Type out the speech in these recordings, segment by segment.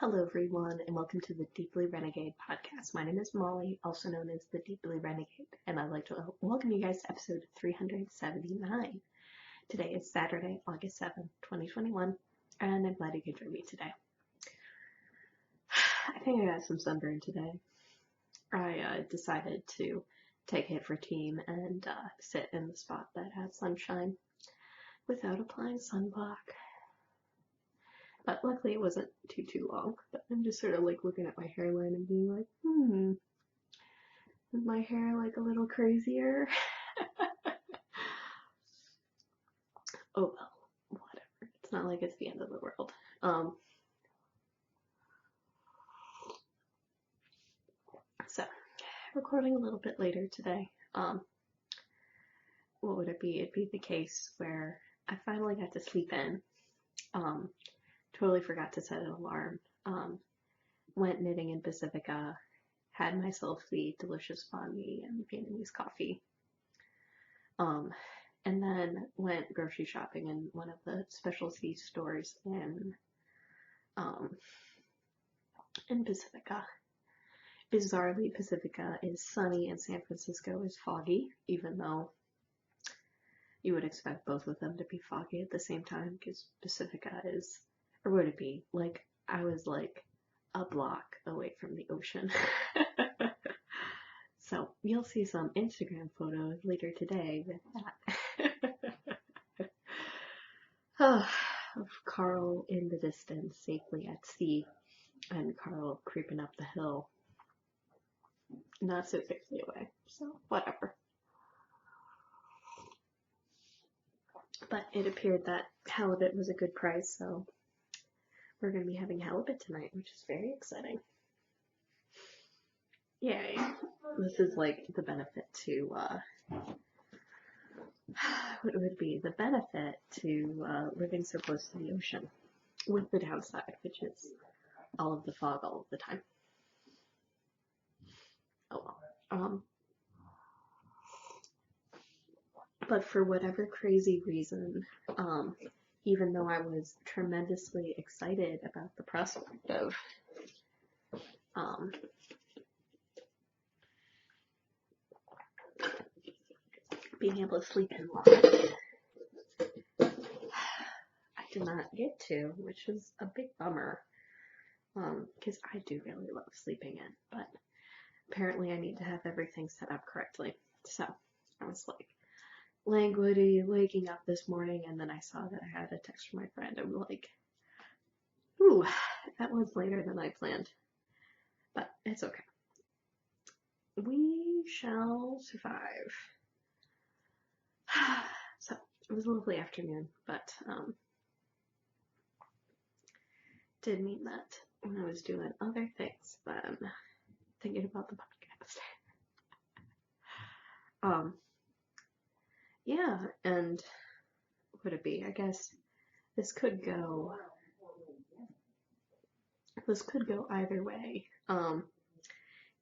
Hello, everyone, and welcome to the Deeply Renegade podcast. My name is Molly, also known as the Deeply Renegade, and I'd like to welcome you guys to episode 379. Today is Saturday, August 7th, 2021, and I'm glad you could join me today. I think I got some sunburn today. I decided to take a hit for team and sit in the spot that has sunshine without applying sunblock. But luckily it wasn't too long. But I'm just sort of like looking at my hairline and being like, is my hair like a little crazier? Oh well, whatever. It's not like it's the end of the world. So recording a little bit later today. What would it be? It'd be the case where I finally got to sleep in. Totally forgot to set an alarm. Went knitting in Pacifica, had myself the delicious banh mi and Vietnamese coffee. And then went grocery shopping in one of the specialty stores in Pacifica. Bizarrely, Pacifica is sunny and San Francisco is foggy, even though you would expect both of them to be foggy at the same time, because Pacifica is, or would it be, like, I was like a block away from the ocean. So you'll see some Instagram photos later today with that. Of Carl in the distance, safely at sea, and Carl creeping up the hill, not so safely away, so whatever. But it appeared that halibut was a good price, so we're going to be having halibut tonight, which is very exciting. Yay. This is like the benefit to, what would be the benefit to living so close to the ocean, with the downside, which is all of the fog all of the time. Oh well. But for whatever crazy reason, even though I was tremendously excited about the prospect of being able to sleep in longer, I did not get to, which is a big bummer, because I do really love sleeping in, but apparently I need to have everything set up correctly. So I was like languidly waking up this morning, and then I saw that I had a text from my friend. I'm like, ooh, that was later than I planned, but it's okay. We shall survive. So it was a lovely afternoon, but did mean that when I was doing other things than thinking about the podcast. Yeah, and would it be? I guess this could go either way.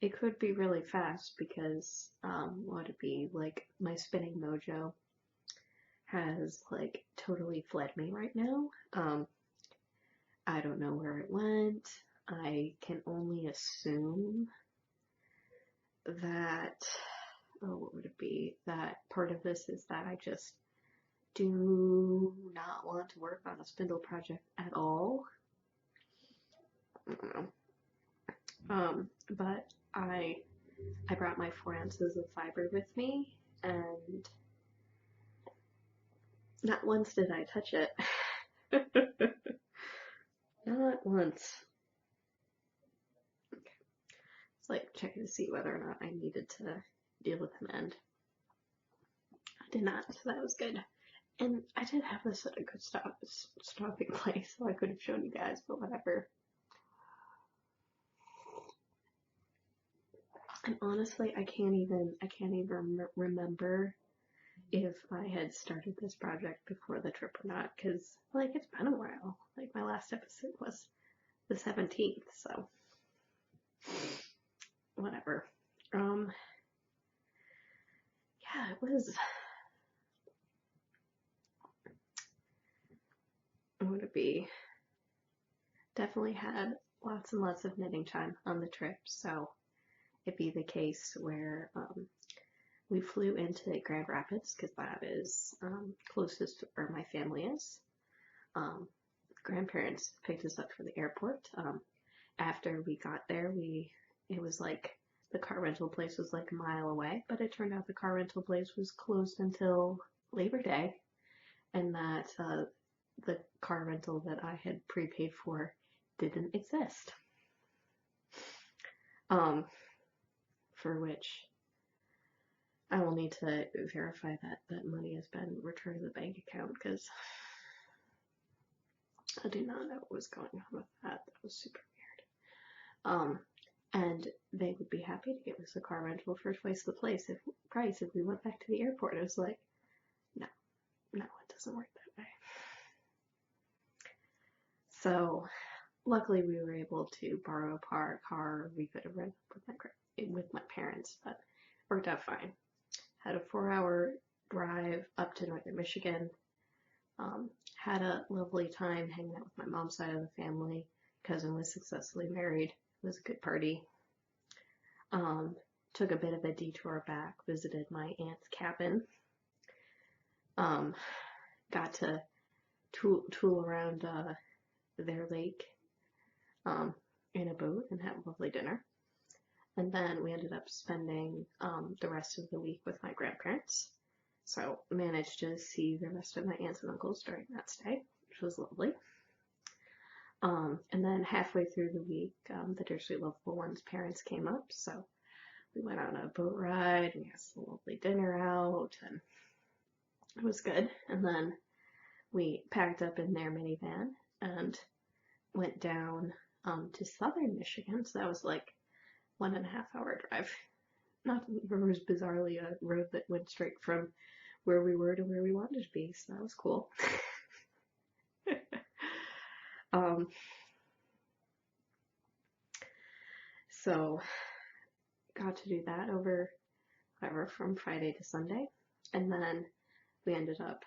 It could be really fast because would it be like my spinning mojo has like totally fled me right now. I don't know where it went. I can only assume that, what would it be? That part of this is that I just do not want to work on a spindle project at all. I don't know. But I brought my 4 ounces of fiber with me, and not once did I touch it. Not once. Okay. It's like checking to see whether or not I needed to deal with an end. I did not, so that was good. And I did have this at a good stopping place, so I could have shown you guys, but whatever. And honestly, I can't even remember if I had started this project before the trip or not, because, like, it's been a while. Like, my last episode was the 17th, so whatever. Yeah, it was, what would it be? Definitely had lots and lots of knitting time on the trip, so it'd be the case where we flew into Grand Rapids because that is closest to where my family is. Grandparents picked us up from the airport. After we got there, it was like the car rental place was like a mile away, but it turned out the car rental place was closed until Labor Day, and that the car rental that I had prepaid for didn't exist. For which I will need to verify that money has been returned to the bank account because I do not know what was going on with that. That was super weird. And they would be happy to give us a car rental for twice the price if we went back to the airport. I was like, no, it doesn't work that way. So luckily we were able to borrow a car we could have rented with my parents, but worked out fine. Had a 4-hour drive up to northern Michigan. Had a lovely time hanging out with my mom's side of the family. Cousin was successfully married. It was a good party. Took a bit of a detour back, visited my aunt's cabin. Got to tool around their lake in a boat and had a lovely dinner. And then we ended up spending the rest of the week with my grandparents. So managed to see the rest of my aunts and uncles during that stay, which was lovely. And then halfway through the week, the Dear Sweet Lovable One's parents came up, so we went on a boat ride, we had some lovely dinner out, and it was good. And then we packed up in their minivan and went down to southern Michigan, so that was like 1.5 hour drive. Not it was bizarrely a road that went straight from where we were to where we wanted to be, so that was cool. So got to do that over from Friday to Sunday, and then we ended up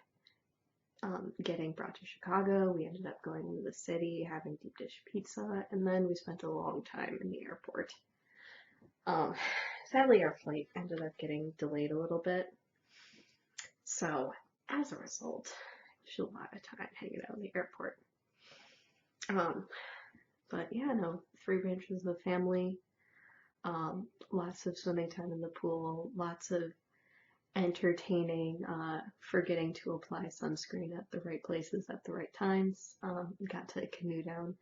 getting brought to Chicago. We ended up going into the city, having deep dish pizza, and then we spent a long time in the airport. Sadly, our flight ended up getting delayed a little bit, so as a result, just a lot of time hanging out in the airport. But yeah, no, 3 branches of the family, lots of swimming time in the pool, lots of entertaining, forgetting to apply sunscreen at the right places at the right times. Got to canoe down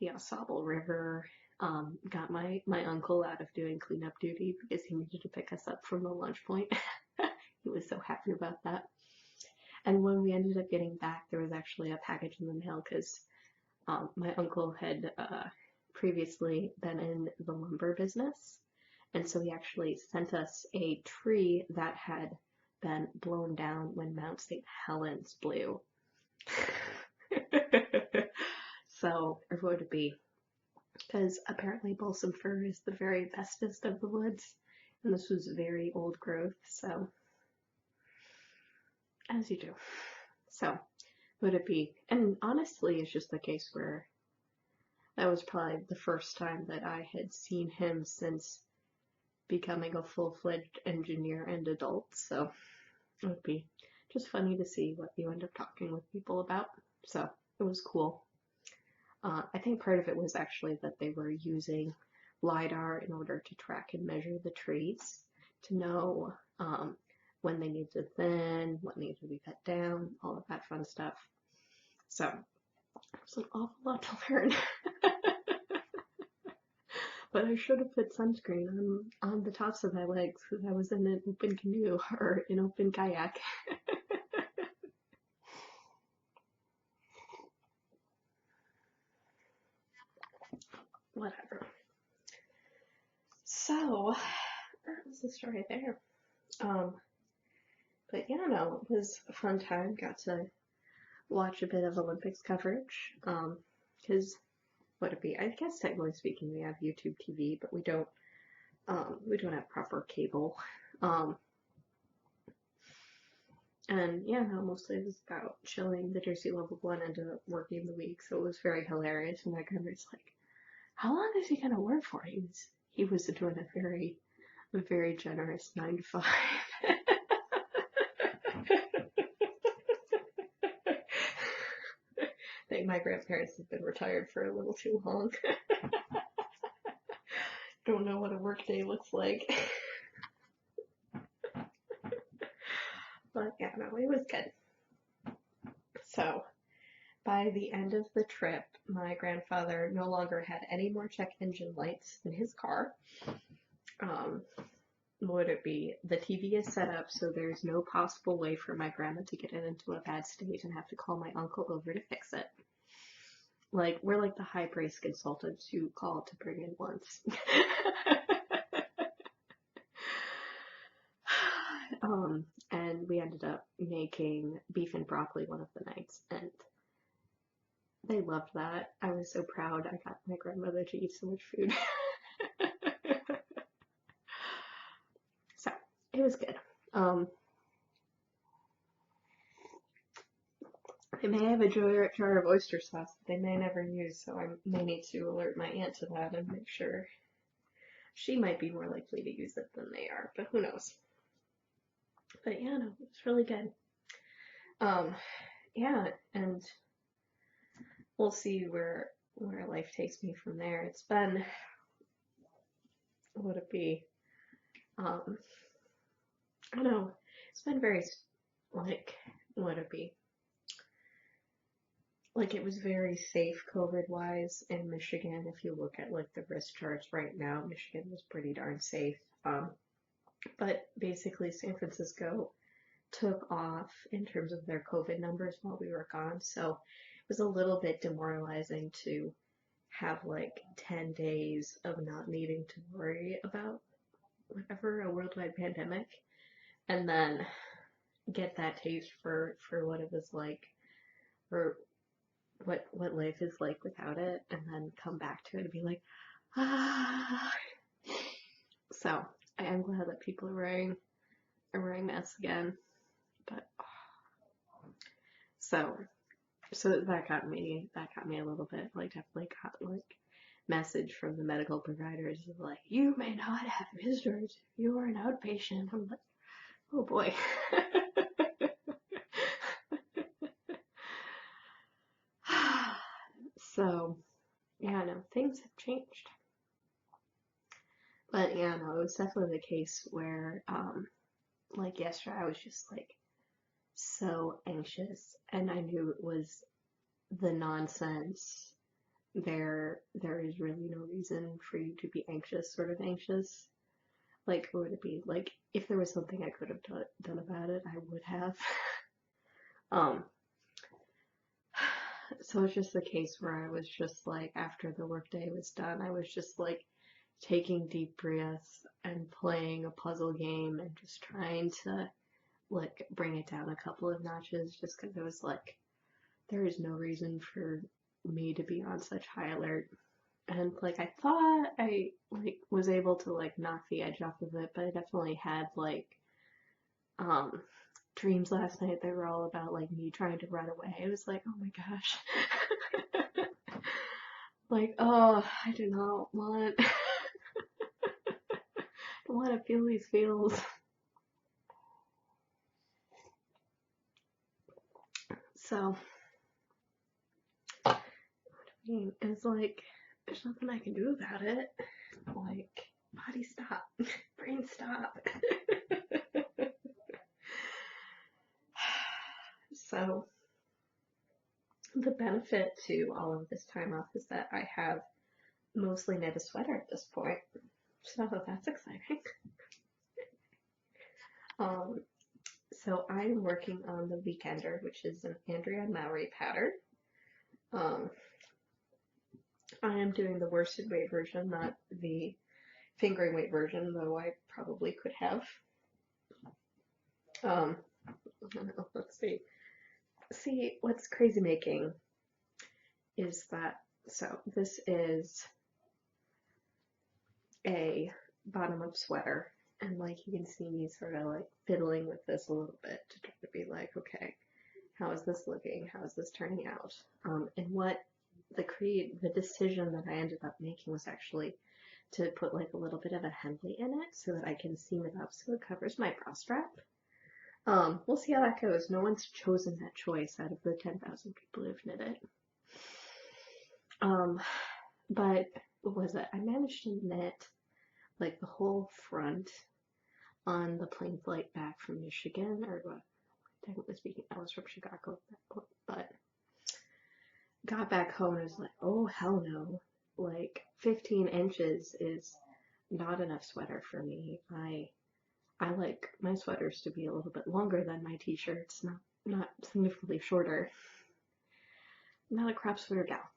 the Au River. Got my uncle out of doing cleanup duty because he needed to pick us up from the lunch point. He was so happy about that. And when we ended up getting back, there was actually a package in the mail because my uncle had previously been in the lumber business, and so he actually sent us a tree that had been blown down when Mount St. Helens blew. So, or would it be? Because apparently balsam fir is the very bestest of the woods, and this was very old growth, so as you do. So, would it be? And honestly, it's just the case where that was probably the first time that I had seen him since becoming a full-fledged engineer and adult, so it would be just funny to see what you end up talking with people about. So it was cool. I think part of it was actually that they were using LiDAR in order to track and measure the trees to know when they need to thin, what needs to be cut down, all of that fun stuff. So it's an awful lot to learn. But I should have put sunscreen on the tops of my legs because I was in an open canoe or an open kayak. Whatever. So, that was the story there. But yeah, no, it was a fun time. Got to watch a bit of Olympics coverage. Because what it be? I guess technically speaking, we have YouTube TV, but we don't have proper cable. And yeah, no, mostly it was about chilling. The Dear Sweet Lovable One ended up working the week, so it was very hilarious. And my grandma's like, how long is he gonna work for? He was doing a very generous 9 to 5. I think my grandparents have been retired for a little too long. Don't know what a work day looks like. But yeah, no, it was good. So by the end of the trip, my grandfather no longer had any more check engine lights in his car. Would it be the TV is set up so there's no possible way for my grandma to get it into a bad state and have to call my uncle over to fix it. Like, we're like the high praise consultants you call to bring in once. And we ended up making beef and broccoli one of the nights, and they loved that. I was so proud I got my grandmother to eat so much food. So, it was good. They may have a jar of oyster sauce that they may never use, so I may need to alert my aunt to that and make sure. She might be more likely to use it than they are, but who knows. But yeah, no, it's really good. Yeah, and we'll see where life takes me from there. It's been, would it be, I don't know, it's been very, like, would it be? Like, it was very safe COVID-wise in Michigan. If you look at, like, the risk charts right now, Michigan was pretty darn safe. But basically, San Francisco took off in terms of their COVID numbers while we were gone. So it was a little bit demoralizing to have like 10 days of not needing to worry about whatever, a worldwide pandemic, and then get that taste for what it was like, or what life is like without it, and then come back to it and be like, ah. So I am glad that people are wearing masks again. But so that got me a little bit, like, definitely got like message from the medical providers of like, you may not have visitors if you are an outpatient. I'm like, oh boy. So yeah, no, things have changed. But yeah, no, it was definitely the case where like yesterday I was just like so anxious, and I knew it was the nonsense. There is really no reason for you to be anxious, sort of anxious. Like, what would it be? Like, if there was something I could have done about it, I would have. um, so it's just the case where I was just like, after the workday was done, I was just like taking deep breaths and playing a puzzle game and just trying to like bring it down a couple of notches, just because it was like, there is no reason for me to be on such high alert. And like, I thought I like was able to like knock the edge off of it, but I definitely had like dreams last night that were all about like me trying to run away. It was like, oh my gosh. Like, oh, I do not want don't want to feel these feels. So it's like, there's nothing I can do about it. Like, body stop, brain stop. So the benefit to all of this time off is that I have mostly knit a sweater at this point. So that's exciting. So I'm working on the Weekender, which is an Andrea Mowry pattern. I am doing the worsted weight version, not the fingering weight version, though I probably could have. Let's see. See, what's crazy making is that, so this is a bottom-up sweater, and like you can see me sort of like fiddling with this a little bit to try to be like, okay, how is this looking? How is this turning out? And what the decision that I ended up making was actually to put like a little bit of a Henley in it so that I can seam it up so it covers my bra strap. We'll see how that goes. No one's chosen that choice out of the 10,000 people who've knit it. But what was it? I managed to knit like the whole front on the plane flight back from Michigan, or what? Technically speaking, I was from Chicago, but got back home and was like, oh hell no, like 15 inches is not enough sweater for me. I like my sweaters to be a little bit longer than my t-shirts, not significantly shorter. I'm not a crop sweater gal.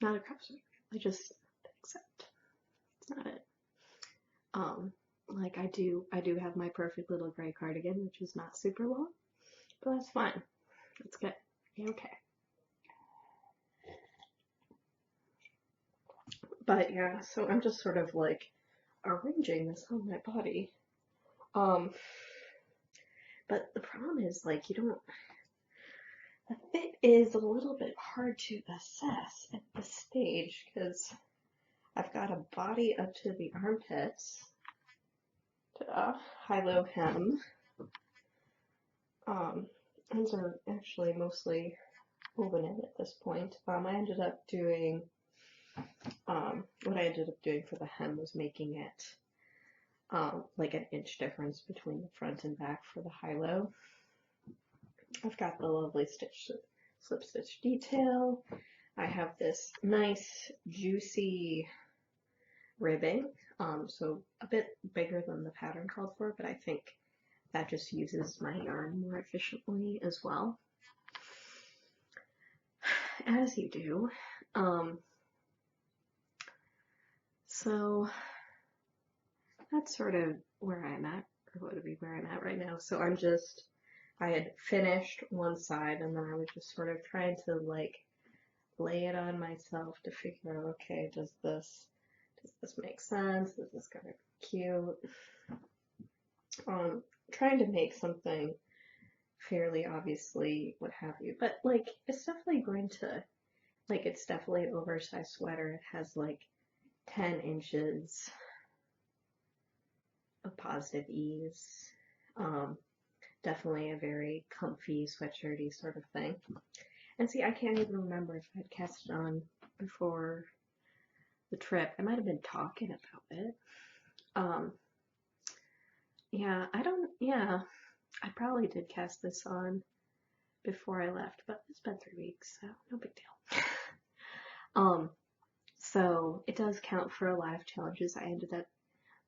Not a crop sweater. I just accept. It's not it. Like I do have my perfect little gray cardigan, which is not super long, but that's fine. It's good. Okay. But yeah, so I'm just sort of like arranging this on my body. But the problem is like the fit is a little bit hard to assess at this stage because I've got a body up to the armpits, high-low hem. Ends are actually mostly woven in at this point. What I ended up doing for the hem was making it like an inch difference between the front and back for the high-low. I've got the lovely slip stitch detail. I have this nice juicy ribbing, so a bit bigger than the pattern called for, but I think that just uses my yarn more efficiently as well, as you do. So that's sort of where I'm at, or what would be where I'm at right now. So I had finished one side, and then I was just sort of trying to like lay it on myself to figure out, okay, does this make sense? Is this kind of cute? Trying to make something fairly obviously what have you, but like it's definitely it's definitely an oversized sweater. It has like 10 inches of positive ease. Definitely a very comfy sweatshirty sort of thing. And see, I can't even remember if I'd cast it on before the trip. I might have been talking about it. I probably did cast this on before I left, but it's been 3 weeks, so no big deal. So it does count for live challenges. I ended up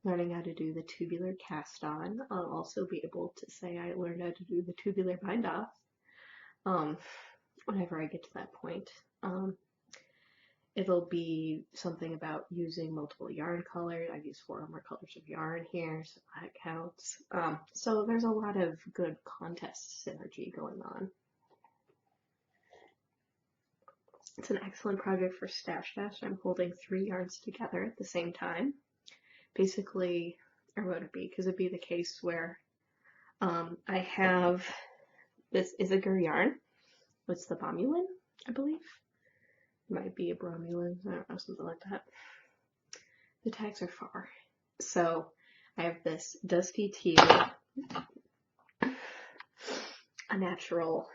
learning how to do the tubular cast on. I'll also be able to say I learned how to do the tubular bind off whenever I get to that point. It'll be something about using multiple yarn colors. I've used 4 or more colors of yarn here, so that counts. So there's a lot of good contest synergy going on. It's an excellent project for Stash Dash. I'm holding 3 yarns together at the same time. Basically, or would it be? Because it'd be the case where I have this Isager yarn. What's the Bomulin, I believe? Might be a bromulin, I don't know, something like that. The tags are far. So I have this dusty teal, a natural,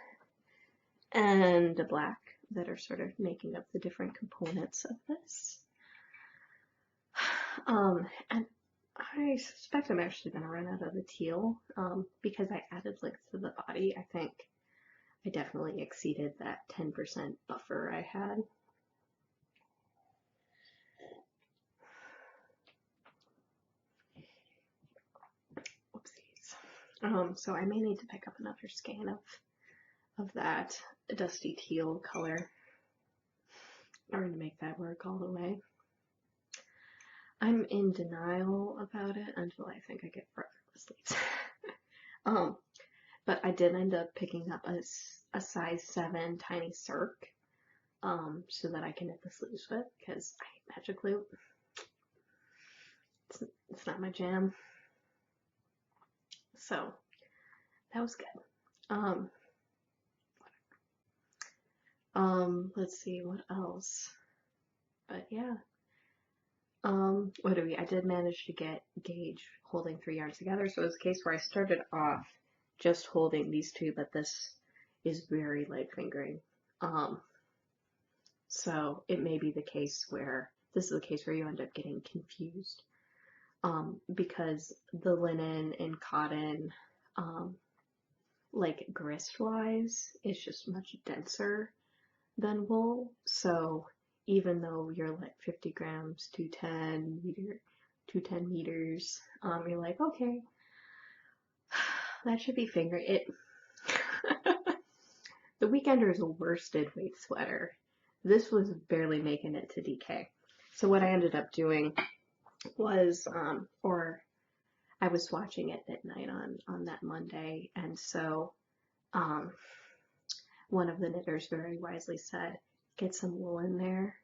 and a black that are sort of making up the different components of this. And I suspect I'm actually going to run out of the teal because I added length to the body. I think I definitely exceeded that 10% buffer I had. So I may need to pick up another skein of that dusty teal color in order to make that work all the way. I'm in denial about it until I think I get further with sleeves. But I did end up picking up a size 7 tiny circ so that I can knit the sleeves with, because I hate magic glue. It's not my jam. So that was good. Let's see what else. But yeah. What do we? I did manage to get Gage holding 3 yards together, so it was a case where I started off just holding these two, but this is very light fingering. Um, so it may be the case where this is the case where you end up getting confused. Because the linen and cotton, like grist wise, is just much denser than wool. So even though you're like 50 grams, 210 meters, you're like, okay, that should be finger it. The Weekender is a worsted weight sweater. This was barely making it to DK. So what I ended up doing was, or I was watching it at night on that Monday, and so one of the knitters very wisely said, get some wool in there.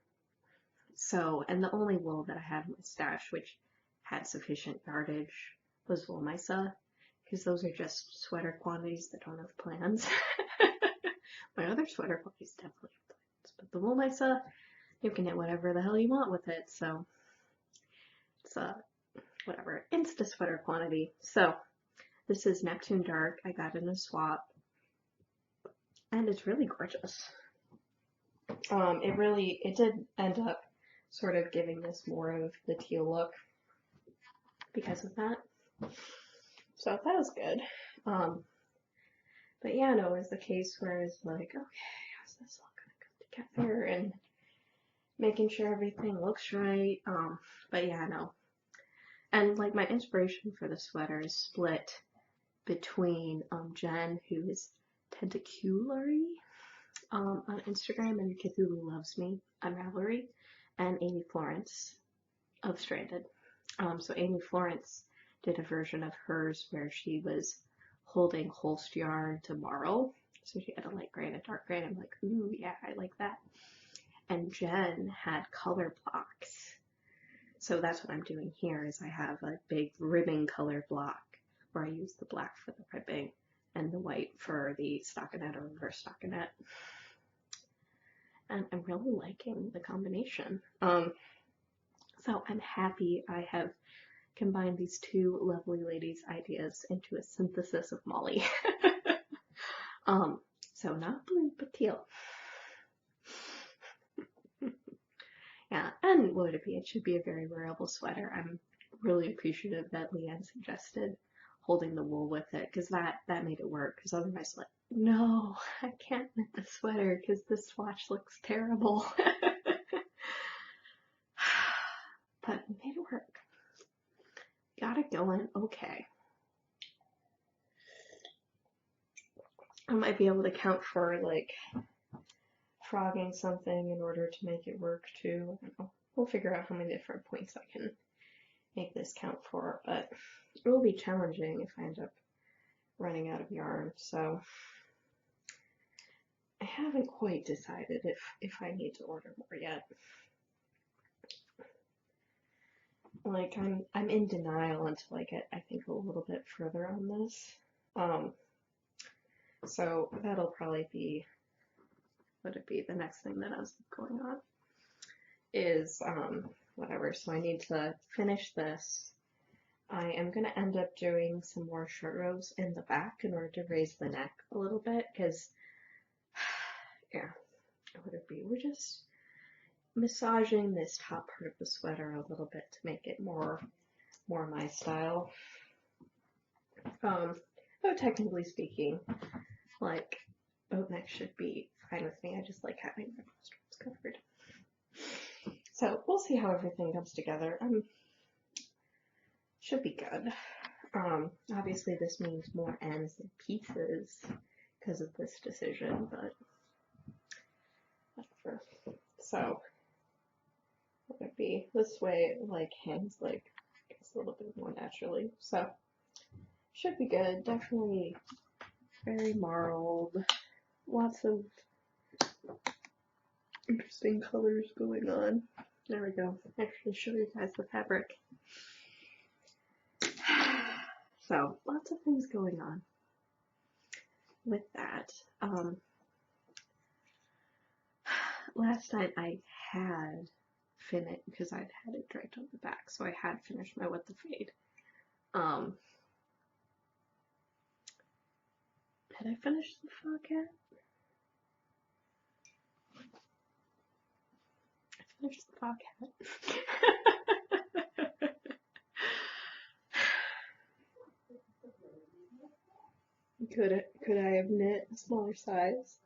So, and the only wool that I had in my stash, which had sufficient yardage, was wool misa, because those are just sweater quantities that don't have plans. My other sweater quantities definitely have plans, but the wool misa, you can knit whatever the hell you want with it. So it's a whatever Insta sweater quantity. So this is Neptune Dark. I got in a swap, and it's really gorgeous. It did end up sort of giving this more of the teal look because of that. So that was good. But yeah, no, it was the case where it's like, okay, how's this all gonna come together, and making sure everything looks right. But yeah, no. And like my inspiration for the sweater is split between Jen, who is Tentaculary on Instagram, and Cthulhu Loves Me on Ravelry, and Amy Florence of Stranded. So Amy Florence did a version of hers where she was holding Holst yarn to Marl. So she had a light gray and a dark gray, and I'm like, ooh, yeah, I like that. And Jen had color blocks. So that's what I'm doing here is I have a big ribbing color block where I use the black for the ribbing and the white for the stockinette or reverse stockinette. And I'm really liking the combination. So I'm happy I have combined these two lovely ladies' ideas into a synthesis of Molly. So not blue, but teal. Yeah, and what would it be? It should be a very wearable sweater. I'm really appreciative that Leanne suggested holding the wool with it, because that made it work, because otherwise like, no, I can't knit the sweater because the swatch looks terrible. But we made it work. Got it going okay. I might be able to count for like frogging something in order to make it work too. I don't know. We'll figure out how many different points I can make this count for, but it will be challenging if I end up running out of yarn. So I haven't quite decided if I need to order more yet. Like I'm in denial until I get, I think, a little bit further on this. So that'll probably be, would it be the next thing that I was going on is whatever. So I need to finish this. I am going to end up doing some more short rows in the back in order to raise the neck a little bit, because yeah, what would it be? We're just massaging this top part of the sweater a little bit to make it more my style. Though technically speaking, like boat neck should be fine with me. I just like having my nostrils covered. So we'll see how everything comes together. Should be good. Obviously this means more ends than pieces because of this decision, but whatever. So what would it be? This way it like hangs like a little bit more naturally. So should be good. Definitely very marled. Lots of interesting colors going on. There we go. Actually show you guys the fabric. So lots of things going on with that. last time I had finished, because I'd had it draped on the back, so I had finished my What the Fade. Had I finished the fog yet? I finished the fog hat. Could I have knit a smaller size?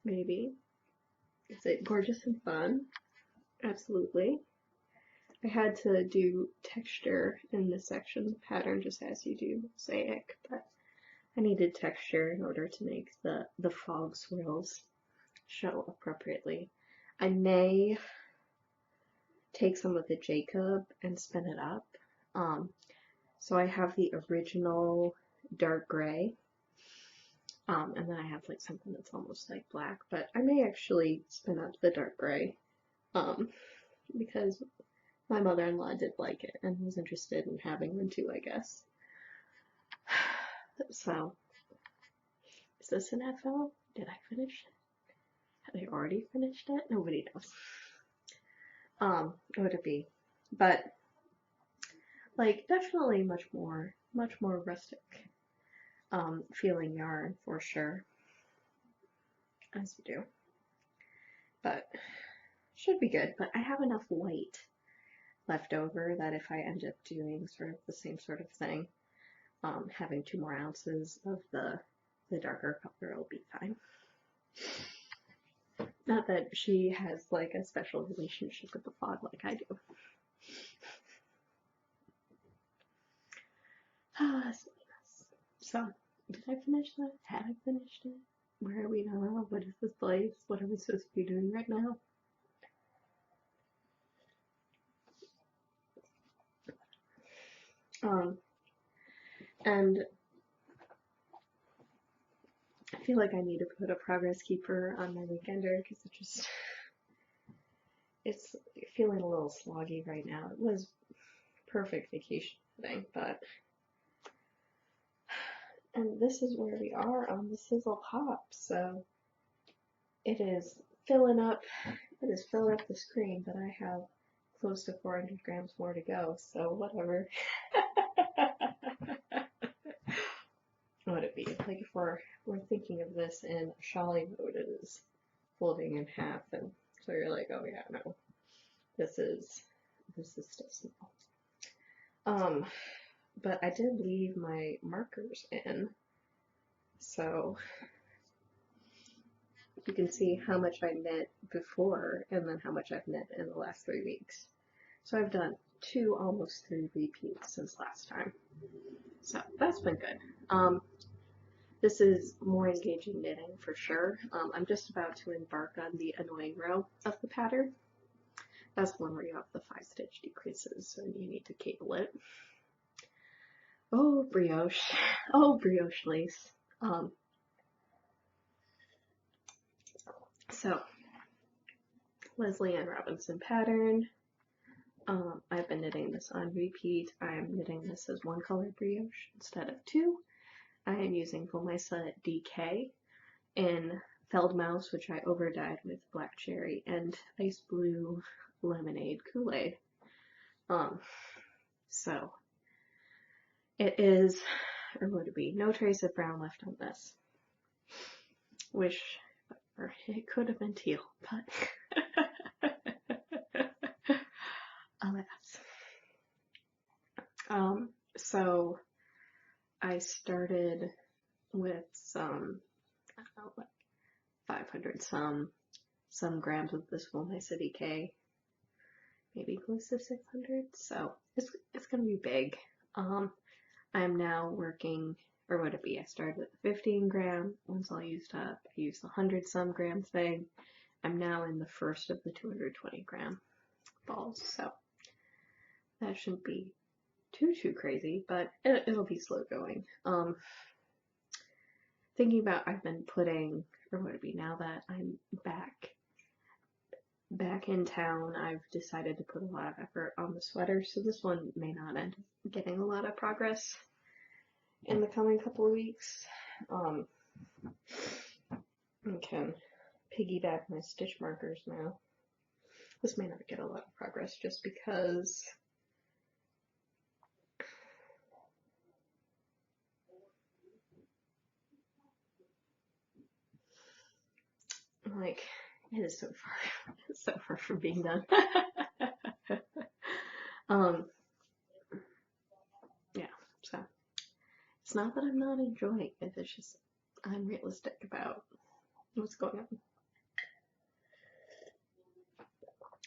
Maybe. Is it gorgeous and fun? Absolutely. I had to do texture in this section of the pattern just as you do mosaic, but I needed texture in order to make the fog swirls show appropriately. I may take some of the Jacob and spin it up. So I have the original dark gray, and then I have like something that's almost like black, but I may actually spin up the dark gray, because my mother-in-law did like it and was interested in having one too, I guess. So, is this an FL? Did I finish it? Had I already finished it? Nobody knows. What would it be? But, like, definitely much more rustic, feeling yarn for sure, as you do. But, should be good. But I have enough white left over that if I end up doing sort of the same sort of thing, having 2 more ounces of the darker color will be fine. Not that she has like a special relationship with the fog like I do. So, did I finish that? Had I finished it? Where are we now? What is this place? What are we supposed to be doing right now? And I feel like I need to put a progress keeper on my weekender because it's feeling a little sloggy right now. It was perfect vacation today, but, and this is where we are on the Sizzle Pop, so it is filling up the screen, but I have close to 400 grams more to go, so whatever. What would it be? Like if we're thinking of this in Shali mode, it is folding in half, and so you're like, oh yeah, no, this is still small. But I did leave my markers in, so you can see how much I knit before and then how much I've knit in the last 3 weeks. So I've done 2, almost 3 repeats since last time. So that's been good. This is more engaging knitting for sure. I'm just about to embark on the annoying row of the pattern. That's the one where you have the 5-stitch decreases and you need to cable it. Oh, brioche. Oh, brioche lace. So, Leslie Ann Robinson pattern. I've been knitting this on repeat. I'm knitting this as 1 color brioche instead of 2. I am using Volmisa DK in Feldmaus, which I overdyed with black cherry, and ice blue lemonade Kool-Aid. So it is, or would it be, no trace of brown left on this. Wish, or it could have been teal, but alas. So I started with some, I don't know, like 500 some grams of this Volmisa DK, maybe close to 600. So it's gonna be big. I'm now working, or would it be? I started with the 15 gram. Once all used up, I used the 100 some gram thing. I'm now in the first of the 220 gram balls, so that shouldn't be too crazy, but it'll be slow going. Thinking about, I've been putting, or would it be, now that I'm back in town, I've decided to put a lot of effort on the sweater, so this one may not end up getting a lot of progress in the coming couple of weeks. I can piggyback my stitch markers now. This may not get a lot of progress just because like it is so far it's so far from being done. Yeah, so it's not that I'm not enjoying it, it's just I'm realistic about what's going on.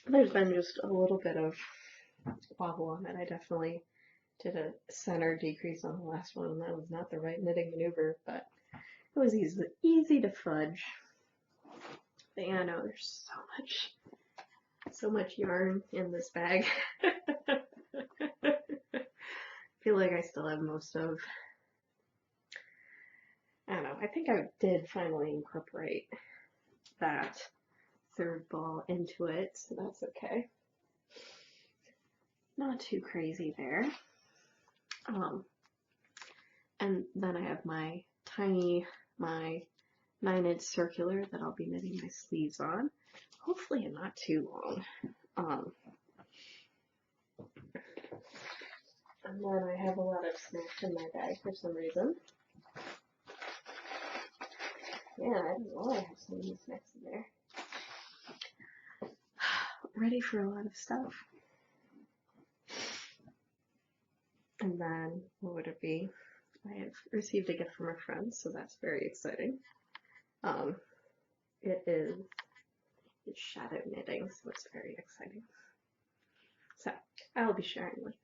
There's been just a little bit of wobble on it. I definitely did a center decrease on the last one, and that was not the right knitting maneuver, but it was easy to fudge. But yeah, no, there's so much yarn in this bag. I feel like I still have most of, I don't know, I think I did finally incorporate that third ball into it, so that's okay. Not too crazy there. And then I have my 9-inch circular that I'll be knitting my sleeves on. Hopefully not too long. And then I have a lot of snacks in my bag for some reason. Yeah, I don't know, I have so many snacks in there. Ready for a lot of stuff. And then, what would it be? I have received a gift from a friend, so that's very exciting. It's shadow knitting, so it's very exciting. So, I'll be sharing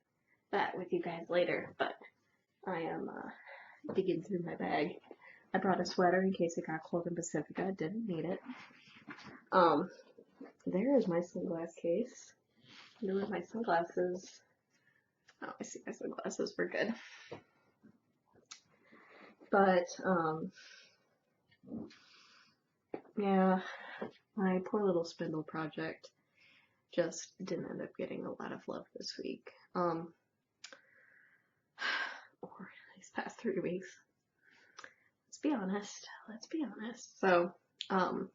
that with you guys later, but I am digging through my bag. I brought a sweater in case it got cold in Pacifica. Didn't need it. There is my sunglass case. And with my sunglasses. Oh, I see my sunglasses. We're good. But, yeah, my poor little spindle project just didn't end up getting a lot of love this week. Or these past 3 weeks. Let's be honest. So, I'm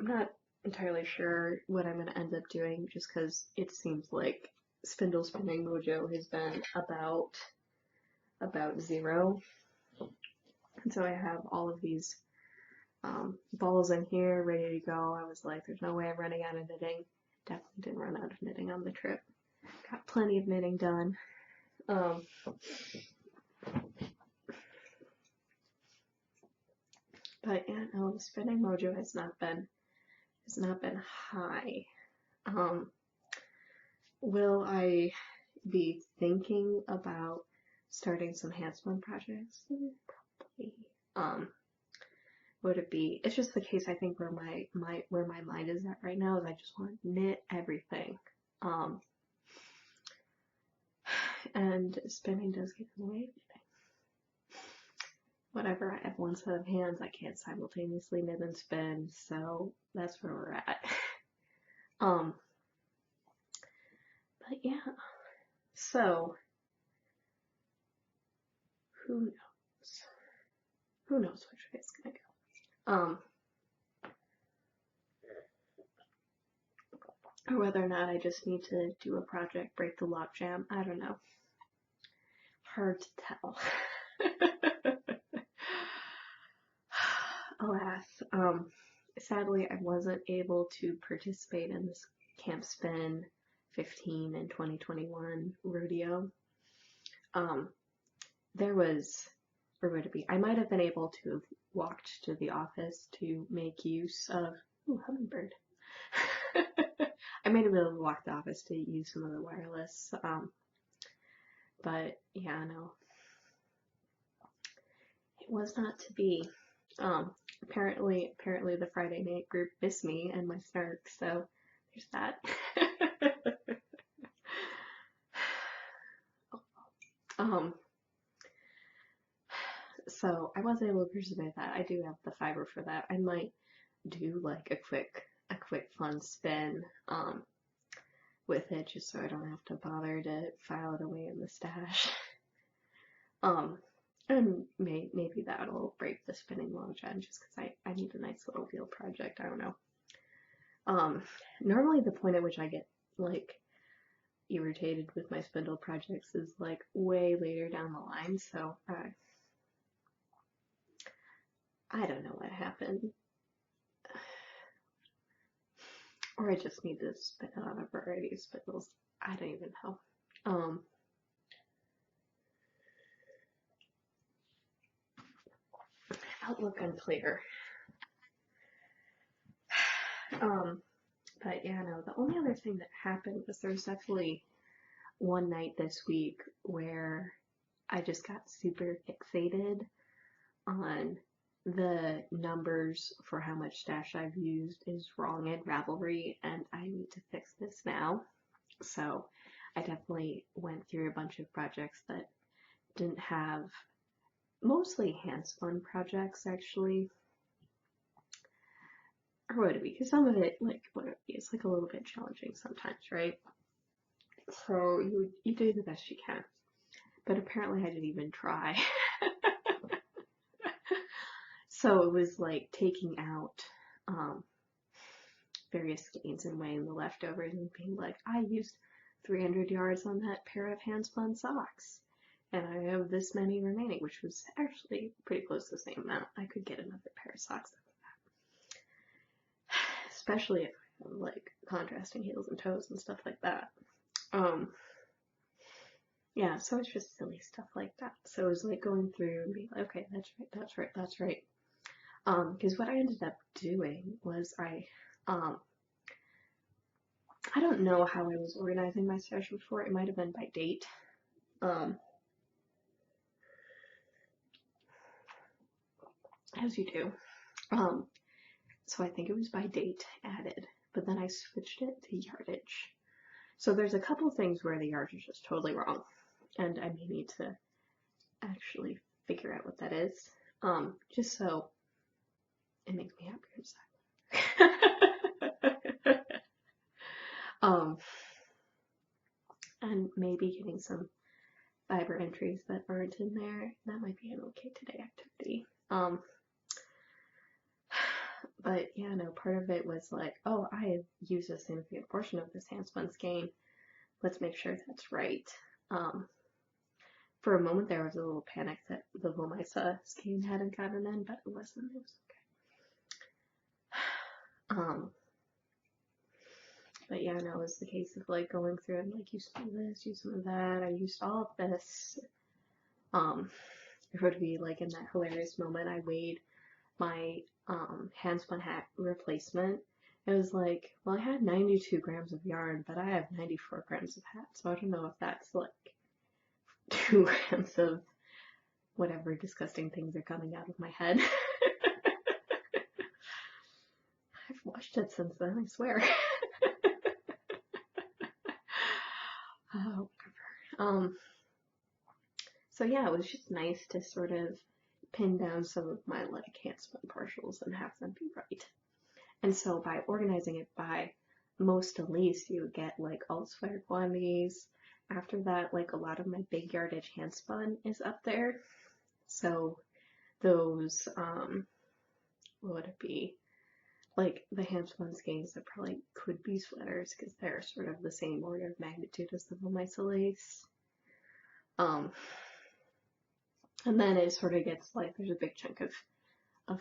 not entirely sure what I'm going to end up doing just because it seems like spindle spinning mojo has been about zero. And so I have all of these balls in here ready to go. I was like, there's no way I'm running out of knitting. Definitely didn't run out of knitting on the trip. Got plenty of knitting done. But yeah, no, the spinning mojo has not been high. Will I be thinking about starting some hand spun projects? Probably. Would it be? It's just the case I think where my mind is at right now is I just want to knit everything. And spinning does get in the way of knitting. Whatever, I have one set of hands, I can't simultaneously knit and spin, so that's where we're at. But yeah, so who knows? Who knows which way it's gonna go? Or whether or not I just need to do a project, break the logjam, I don't know. Hard to tell. Alas, sadly I wasn't able to participate in this Camp Spin 15 and 2021 rodeo. There was, where would it be? I might have been able to have walked to the office to make use of, ooh, hummingbird. I might have been able to walk to the office to use some of the wireless, but yeah, no. It was not to be. Apparently the Friday night group missed me and my snark, so there's that. So I was able to participate in that. I do have the fiber for that. I might do like a quick fun spin with it just so I don't have to bother to file it away in the stash. And maybe that'll break the spinning long gen just because I need a nice little wheel project. I don't know. Normally the point at which I get like irritated with my spindle projects is like way later down the line, so I don't know what happened. Or I just need to spin it on a variety of spindles. I don't even know. Outlook unclear. But yeah, no, the only other thing that happened was there's definitely one night this week where I just got super fixated on the numbers for how much stash I've used is wrong in Ravelry, and I need to fix this now. So I definitely went through a bunch of projects that didn't have, mostly hand spun projects actually, or would it be? Because some of it, like, what it be, it's like a little bit challenging sometimes, right? So you do the best you can. But apparently I didn't even try. So it was like taking out various skeins and weighing the leftovers and being like, I used 300 yards on that pair of hand-spun socks, and I have this many remaining, which was actually pretty close to the same amount. I could get another pair of socks out of that, especially if I have like contrasting heels and toes and stuff like that. Yeah, so it's just silly stuff like that. So it was like going through and being like, okay, that's right, that's right, that's right. Because what I ended up doing was I don't know how I was organizing my stash before. It might have been by date. As you do. So I think it was by date added, but then I switched it to yardage. So there's a couple things where the yardage is just totally wrong, and I may need to actually figure out what that is. Just so it makes me happier inside. And maybe getting some fiber entries that aren't in there. That might be an okay today activity. But yeah, no, part of it was like, oh, I have used a significant portion of this handspun skein. Let's make sure that's right. For a moment there was a little panic that the Lomisa skein hadn't gotten in, but it wasn't. It was okay. But yeah, no, it was the case of like going through and like use some of this, use some of that. I used all of this. It would be like in that hilarious moment I weighed my handspun hat replacement. It was like, well, I had 92 grams of yarn, but I have 94 grams of hat, so I don't know if that's like 2 grams of whatever disgusting things are coming out of my head. I've washed it since then, I swear. Whatever. So yeah, it was just nice to sort of pin down some of my like handspun partials and have them be right. And so by organizing it by most to least, you would get like all the sweater quantities. After that, like a lot of my big yardage handspun is up there. So those, what would it be? Like the handspun skeins that probably could be sweaters because they're sort of the same order of magnitude as the Lomisa lace. And then it sort of gets like there's a big chunk of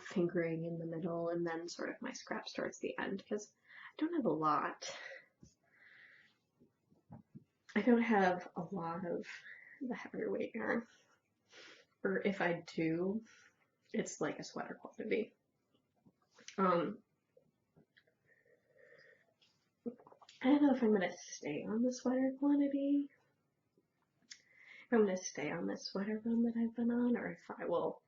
fingering in the middle, and then sort of my scraps towards the end because I don't have a lot. I don't have a lot of the heavier weight yarn, or if I do, it's like a sweater quantity. I don't know if I'm gonna stay on the sweater quantity. If I'm gonna stay on this sweater run that I've been on, or if I will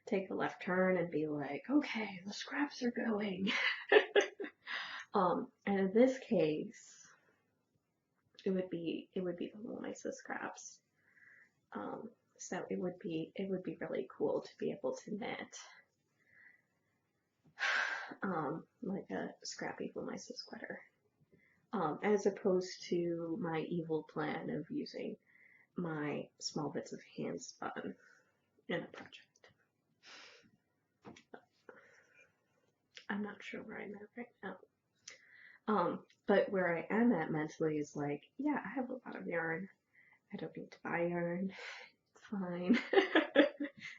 take a left turn and be like, okay, the scraps are going. And in this case, it would be the Lomisa scraps. So it would be really cool to be able to knit like a scrappy Lomisa sweater, as opposed to my evil plan of using my small bits of hand spun in a project. I'm not sure where I'm at right now. But where I am at mentally is like, yeah, I have a lot of yarn. I don't need to buy yarn. It's fine.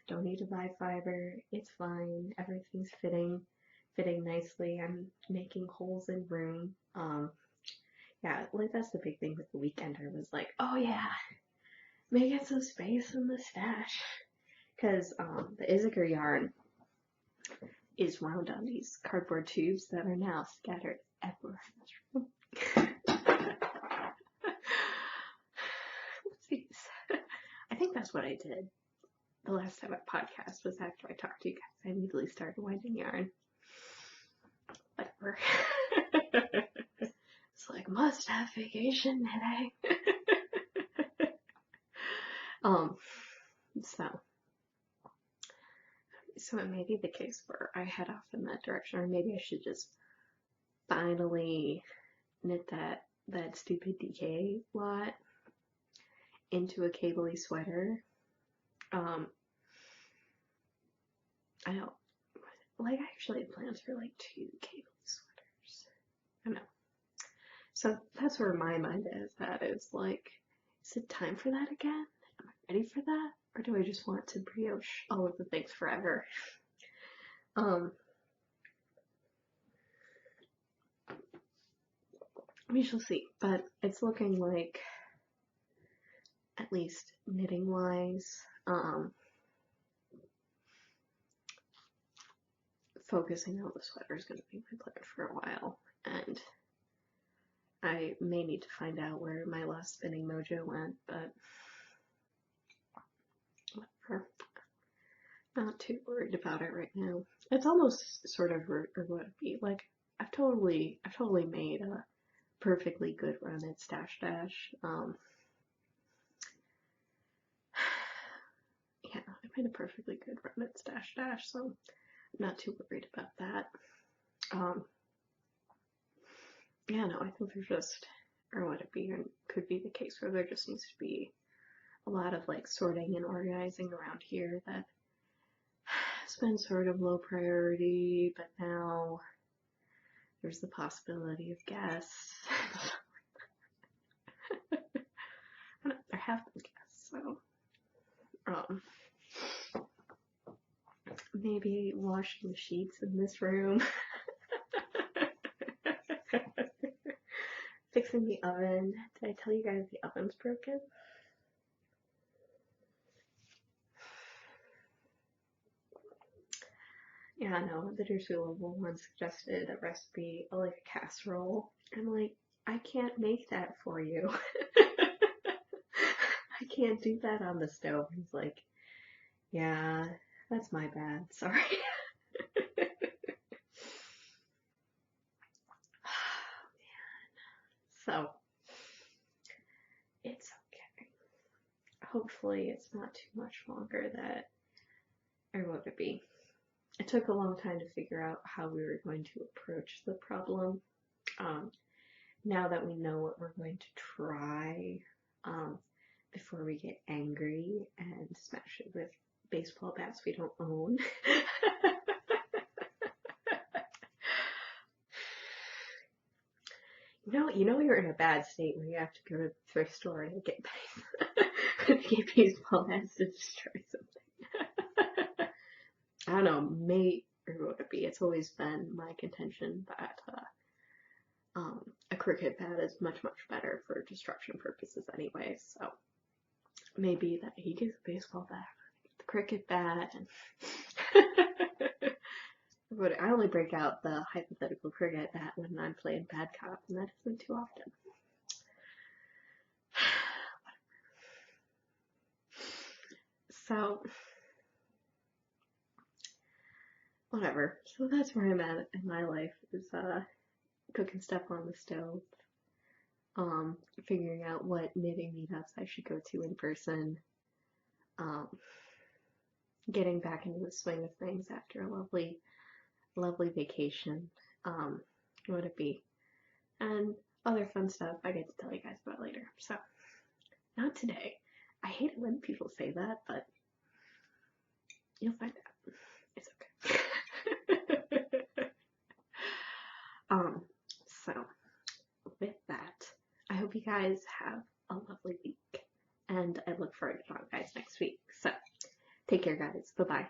Don't need to buy fiber. It's fine. Everything's fitting nicely. I'm making holes in room. Yeah, like that's the big thing with the weekender was like, oh yeah, making some space in the stash. Because the Issachar yarn is wound on these cardboard tubes that are now scattered everywhere in this room. Oopsies. I think that's what I did the last time I podcast was after I talked to you guys. I immediately started winding yarn. Whatever. It's like, must have vacation today. So it may be the case where I head off in that direction, or maybe I should just finally knit that stupid DK lot into a cabley sweater. I don't, like, I actually had plans for like 2 cabley sweaters. I don't know. So that's where my mind is at, is like, is it time for that again? Am I ready for that? Or do I just want to brioche all of the things forever? We shall see, but it's looking like, at least knitting wise, focusing on the sweater is going to be my plan for a while, and I may need to find out where my last spinning mojo went, but whatever. Not too worried about it right now. It's almost sort of, or what it be, like, I've totally made a perfectly good run at Stash Dash. Yeah, I made a perfectly good run at Stash Dash, so I'm not too worried about that. Yeah, no, I think there's just, or would it be, and could be the case where there just needs to be a lot of like sorting and organizing around here that has been sort of low priority, but now there's the possibility of guests. There have been guests, so maybe washing the sheets in this room. Fixing the oven. Did I tell you guys the oven's broken? Yeah, no, the Level 1 suggested a recipe of like a casserole. I'm like, I can't make that for you. I can't do that on the stove. He's like, yeah, that's my bad. Sorry. So, it's okay. Hopefully it's not too much longer that, or would it be? It took a long time to figure out how we were going to approach the problem. Now that we know what we're going to try, before we get angry and smash it with baseball bats we don't own. You know you're in a bad state when you have to go to the thrift store and get baseball bats to destroy something. I don't know, or what it be? It's always been my contention that a cricket bat is much better for destruction purposes anyway, so maybe that he gets a baseball bat, the cricket bat, and I only break out the hypothetical cricket bat when I'm playing bad cop, and that isn't too often. So, whatever. So that's where I'm at in my life, is cooking stuff on the stove, figuring out what knitting meetups I should go to in person, getting back into the swing of things after a lovely vacation, would it be, and other fun stuff I get to tell you guys about later. So, not today. I hate it when people say that, but You'll find out. It's okay. So with that, I hope you guys have a lovely week, and I look forward to talking to you guys next week. So take care, guys. Bye bye.